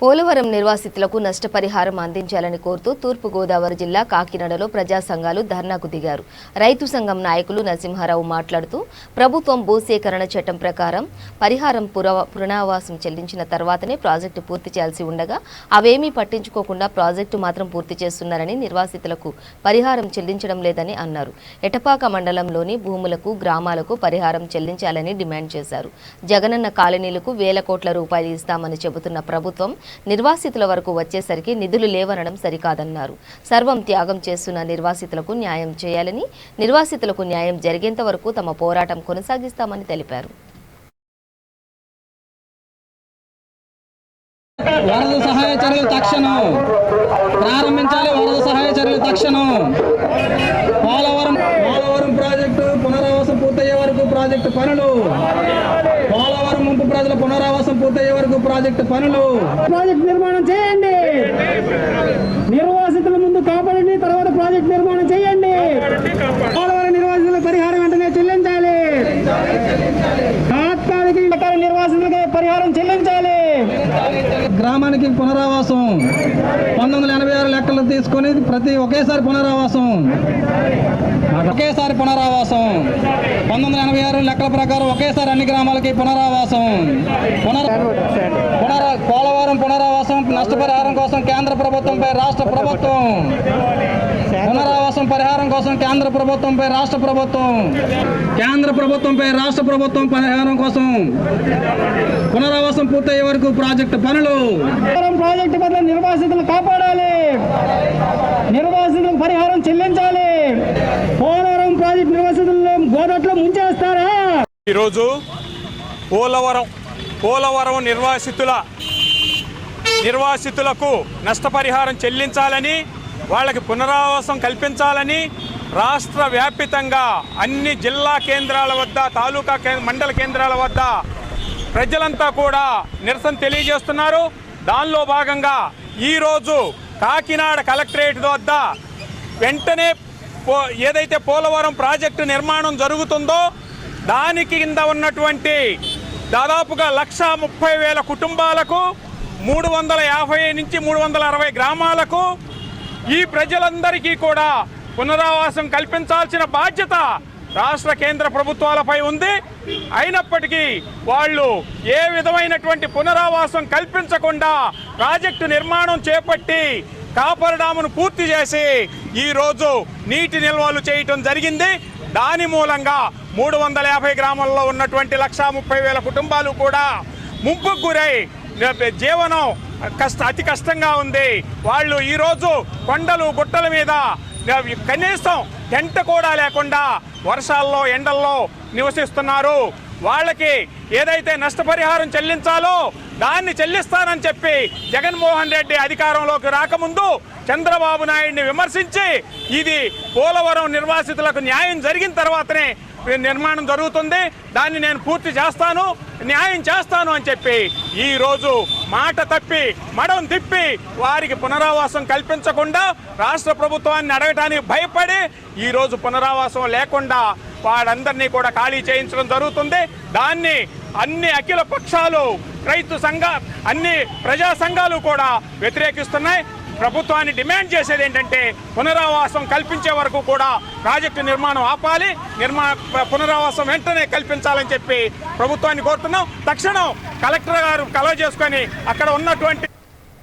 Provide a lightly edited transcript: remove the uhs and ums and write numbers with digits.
పోలవరం నిర్వాసితులకు నష్టపరిహారం అందించాలని కోరుతూ తూర్పు గోదావరి జిల్లా కాకినాడలో ప్రజా సంఘాలు ధర్నాకు దిగారు. రైతు సంఘం నాయకులు నరసింహారావు మాట్లాడుతూ ప్రభుత్వం భూసేకరణ చట్టం ప్రకారం పరిహారం పునరావాసం చెల్లించిన తర్వాతనే ప్రాజెక్టు పూర్తి చేయాల్సి ఉండగా అవేమీ పట్టించుకోకుండా ప్రాజెక్టు మాత్రం పూర్తి చేస్తున్నారని, నిర్వాసితులకు పరిహారం చెల్లించడం లేదని అన్నారు. ఎటపాక మండలంలోని భూములకు గ్రామాలకు పరిహారం చెల్లించాలని డిమాండ్ చేశారు. జగనన్న కాలనీలకు వేల కోట్ల రూపాయలు ఇస్తామని చెబుతున్న ప్రభుత్వం నిర్వాసితుల వరకు వచ్చేసరికి నిధులు లేవనడం సరికాదన్నారు. సర్వం త్యాగం చేస్తున్న నిర్వాసితులకు న్యాయం చేయాలని, నిర్వాసితులకు న్యాయం జరిగేంత వరకు తమ పోరాటం కొనసాగిస్తామని తెలిపారు. వరద సహాయ చర్యలు తక్షణం ప్రారంభించాలి. వరద సహాయ చర్యలు తక్షణం. పోలవరం ప్రాజెక్టు పునరావాసం పూర్తయ్యే వరకు ప్రాజెక్టు పనులు. పోలవరం ముంపు ప్రజల పునరావాసం పూర్తయ్యే వరకు ప్రాజెక్టు పనులు. ప్రాజెక్టు నిర్మాణం చేయండి. నిర్వాసితుల ముందు కాపాడండి, తర్వాత ప్రాజెక్టు నిర్మాణం చేయండి. పోలవరం నిర్వాసితుల పరిహారం వెంటనే చెల్లించాలి. తాత్కాలిక నిర్వాసితులకి పరిహారం చెల్లించాలి. గ్రామానికి పునరావాసం 1986 లెక్కలు తీసుకొని ఒకేసారి పునరావాసం 1986 లెక్కల ప్రకారం ఒకేసారి అన్ని గ్రామాలకి పునరావాసం. పోలవరం పునరావాసం నష్టపరిహారం కోసం కేంద్ర ప్రభుత్వంపై రాష్ట్ర ప్రభుత్వం. పునరావాసం పరిహారం కోసం కేంద్ర ప్రభుత్వంపై రాష్ట్ర ప్రభుత్వం. కేంద్ర ప్రభుత్వంపై రాష్ట్ర ప్రభుత్వం పరిహారం కోసం పునరావాసం పూర్తయ్యే వరకు ప్రాజెక్టు పనులు. ప్రాజెక్టు పట్ల నిర్వాసితులు కాపాడాలి. నిర్వాసితులకు పరిహారం చెల్లించాలి. పోలవరం ప్రాజెక్టు నిర్వాసితులను గోదట్లో ముంచేస్తారా? ఈరోజు పోలవరం నిర్వాసితులకు నష్టపరిహారం చెల్లించాలని, వాళ్ళకి పునరావాసం కల్పించాలని రాష్ట్ర వ్యాపితంగా అన్ని జిల్లా కేంద్రాల వద్ద, తాలూకా మండల కేంద్రాల వద్ద ప్రజలంతా కూడా నిరసన తెలియజేస్తున్నారు. దానిలో భాగంగా ఈరోజు కాకినాడ కలెక్టరేట్ వద్ద వెంటనే ఏదైతే పోలవరం ప్రాజెక్టు నిర్మాణం జరుగుతుందో దానికి కింద ఉన్నటువంటి దాదాపుగా 1,30,000 కుటుంబాలకు 350 నుంచి 360 గ్రామాలకు ఈ ప్రజలందరికీ కూడా పునరావాసం కల్పించాల్సిన బాధ్యత రాష్ట్ర కేంద్ర ప్రభుత్వాలపై ఉంది. అయినప్పటికీ వాళ్ళు ఏ విధమైనటువంటి పునరావాసం కల్పించకుండా ప్రాజెక్టు నిర్మాణం చేపట్టి కాపర్ డామును పూర్తి చేసి ఈరోజు నీటి నిల్వలు చేయటం జరిగింది. దాని మూలంగా 350 గ్రామాల్లో ఉన్నటువంటి 1,30,000 కుటుంబాలు కూడా ముంపుకు గురై జీవనం అతి కష్టంగా ఉంది. వాళ్ళు ఈరోజు కొండలు గుట్టల మీద కనీసం టెంట్ కూడా లేకుండా వర్షాల్లో ఎండల్లో నివసిస్తున్నారు. వాళ్ళకి ఏదైతే నష్టపరిహారం చెల్లించాలో దాన్ని చెల్లిస్తానని చెప్పి జగన్మోహన్ రెడ్డి అధికారంలోకి రాకముందు చంద్రబాబు నాయుడిని విమర్శించి ఇది పోలవరం నిర్వాసితులకు న్యాయం జరిగిన తర్వాతనే నిర్మాణం జరుగుతుంది, దాన్ని నేను పూర్తి చేస్తాను, న్యాయం చేస్తాను అని చెప్పి ఈరోజు మాట తప్పి మడం తిప్పి వారికి పునరావాసం కల్పించకుండా రాష్ట్ర ప్రభుత్వాన్ని అడగటానికి భయపడి ఈరోజు పునరావాసం లేకుండా వారందరినీ కూడా ఖాళీ చేయించడం జరుగుతుంది. దాన్ని అన్ని అఖిల పక్షాలు, రైతు అన్ని ప్రజా సంఘాలు కూడా వ్యతిరేకిస్తున్నాయి. ప్రభుత్వాన్ని డిమాండ్ చేసేది ఏంటంటే పునరావాసం కల్పించే వరకు కూడా ప్రాజెక్టు నిర్మాణం ఆపాలి, పునరావాసం వెంటనే కల్పించాలని చెప్పి ప్రభుత్వాన్ని కోరుతున్నాం. తక్షణం కలెక్టర్ గారు కలవ చేసుకొని అక్కడ ఉన్నటువంటి